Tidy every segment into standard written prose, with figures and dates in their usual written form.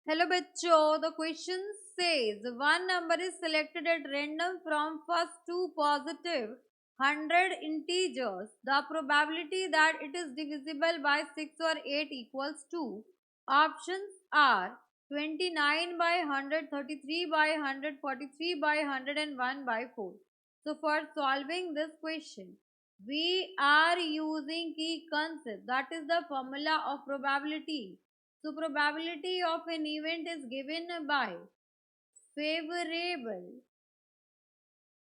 Hello bachcho, the question says one number is selected at random from first two positive 100 integers. The probability that it is divisible by 6 or 8 equals 2. Options are 29 by 100, 33 by 100, 43 by 100 and 1 by 4. So for solving this question, we are using key concept, that is the formula of probability. So probability of an event is given by favorable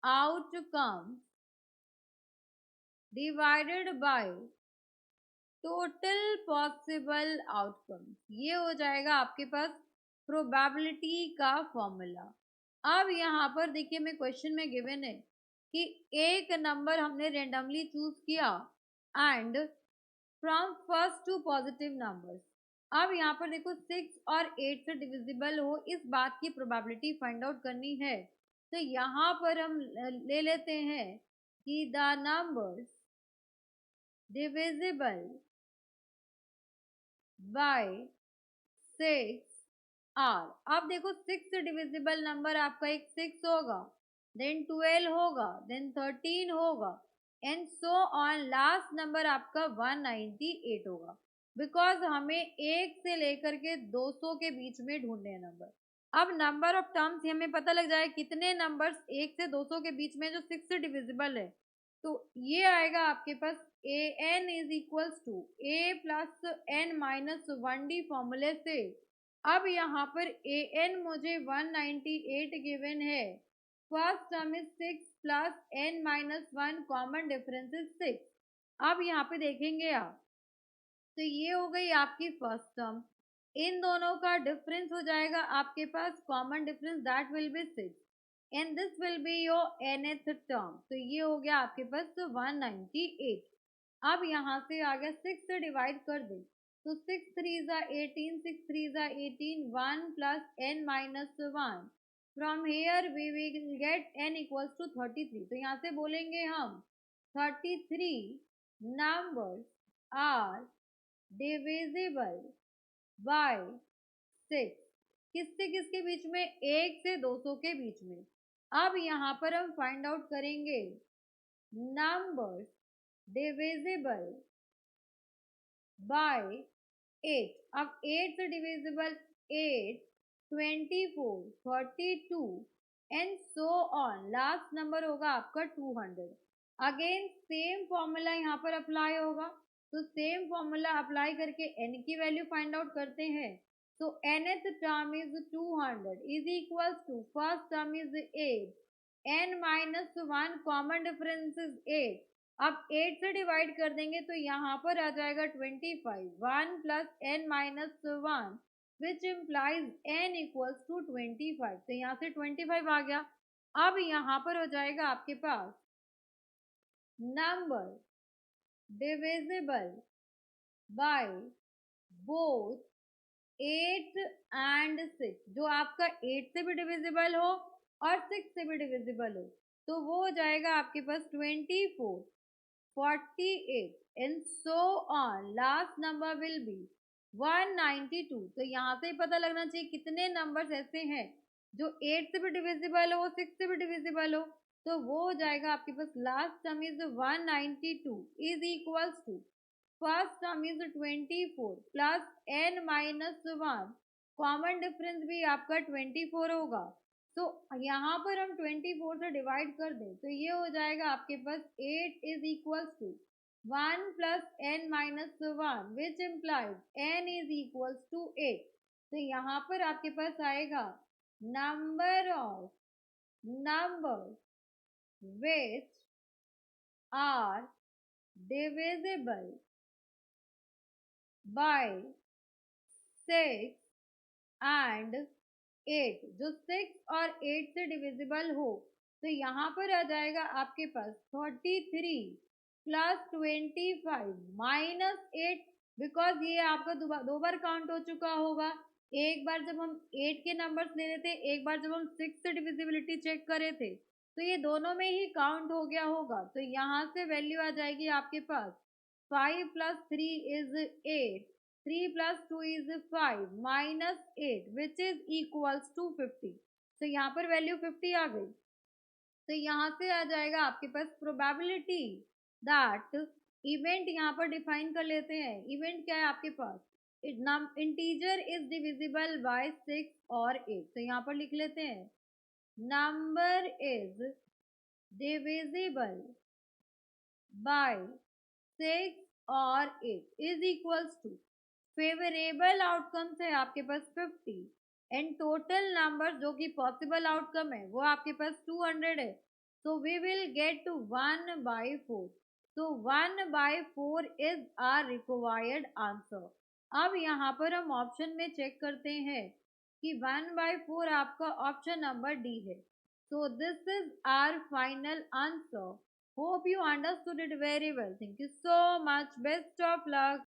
outcome divided by total possible outcome. ये हो जाएगा आपके पास probability का formula. अब यहाँ पर देखिए मैं क्वेश्चन में गिवन है कि एक नंबर हमने रेंडमली चूज किया and from first two positive numbers. अब यहाँ पर देखो 6 और 8 से डिविजिबल हो, इस बात की प्रोबेबिलिटी फाइंड आउट करनी है। तो यहाँ पर हम ले लेते हैं कि the numbers divisible by 6 are. अब देखो 6 से डिविजिबल नंबर आपका एक 6 होगा, देन 12 होगा, देन 13 होगा and so on. Last number आपका 198 होगा, बिकॉज हमें 1 से लेकर के 200 के बीच में ढूंढने हैं नंबर। अब नंबर ऑफ टर्म्स हमें पता लग जाए कितने नंबर्स 1 से 200 के बीच में जो 6 से डिविजिबल है। तो ये आएगा आपके पास a n is equals to a plus n minus 1D फॉर्मूले से। अब यहाँ पर ए एन मुझे 198 गिवन है। First term is 6 plus n minus 1, common difference is 6। अब यहाँ पे देखेंगे आप, तो ये हो गई आपकी फर्स्ट टर्म। इन दोनों का डिफरेंस हो जाएगा आपके पास common difference, that will be 6 and this will be your nth term. तो ये हो गया आपके पास 198। अब यहाँ से आ गया 6 से डिवाइड कर दे, तो 6 3 जा 18, 6 3 जा 18, 1 plus n minus 1। From here we will get n equals to 33। तो यहाँ से बोलेंगे हम 33 नंबर्स आर डिविजिबल बाय 6। किससे किसके बीच में? 1 से 200 के बीच में। अब यहाँ पर हम फाइंड आउट करेंगे नंबर्स डिविजिबल बाय 8। अब 8 से divisible 8, 24, 32 and so on. Last number होगा आपका 200। अगेन सेम फॉर्मूला यहाँ पर अप्लाई होगा, तो सेम फॉर्मूला अप्लाई करके n की वैल्यू फाइंड आउट करते हैं। तो nth term is 200 is equals to first term is 8, n minus 1, common difference is 8। अब 8 से डिवाइड कर देंगे तो यहाँ पर आ जाएगा 25, 1 plus n minus 1 which implies n equals to 25। तो यहाँ से 25 आ गया। अब यहाँ पर हो जाएगा आपके पास number divisible by both 8 and 6। जो आपका 8 से भी डिविजिबल हो और 6 से भी डिविजिबल हो, तो वो हो जाएगा आपके पास 24, 48 and so on. Last number will be 192। तो यहाँ से ही पता लगना चाहिए कितने नंबर्स ऐसे हैं जो 8 से भी डिविजिबल हो, 6 से भी डिविजिबल हो। तो वो हो जाएगा आपके पास last term is 192 is equals to first term is 24 plus n minus 1, common difference भी आपका 24 होगा। तो यहाँ पर हम 24 से डिवाइड कर दें तो ये हो जाएगा आपके पास 8 is equals to 1 plus n minus 1 which implies n is equals to 8। तो यहाँ पर आपके पास आएगा number of numbers which are divisible by 6 and 8। जो 6 और 8 से डिविजिबल हो, तो यहाँ पर आ जाएगा आपके पास 33 प्लस 25 माइनस 8, बिकॉज ये आपका दो बार काउंट हो चुका होगा। एक बार जब हम 8 के नंबर्स ले रहे थे, एक बार जब हम 6 से डिविजिबिलिटी चेक करे थे, तो ये दोनों में ही काउंट हो गया होगा। तो यहाँ से वैल्यू आ जाएगी आपके पास 5 plus 3 is 8, 3 plus 2 is 5 minus 8 which is equals to 50. तो यहाँ पर वैल्यू 50 आ गई, तो यहाँ से आ जाएगा आपके पास प्रोबेबिलिटी दैट इवेंट, यहाँ पर डिफाइन कर लेते हैं इवेंट क्या है आपके पास, इंटीजर इज डिविजिबल बाय 6 और 8. तो यहाँ पर लिख लेते हैं नंबर इज डिविजिबल बाय 6 और 8 is equals to, favourable outcomes है आपके पास 50 एंड टोटल नंबर जो कि पॉसिबल आउटकम है वो आपके पास 200 है. So we will get 1/4. तो 1/4 इज आर रिक्वायर्ड आंसर. अब यहाँ पर हम ऑप्शन में चेक करते हैं कि 1/4 आपका ऑप्शन नंबर डी है. So this is are final answer. Hope you understood it very well. Thank you so much. Best of luck.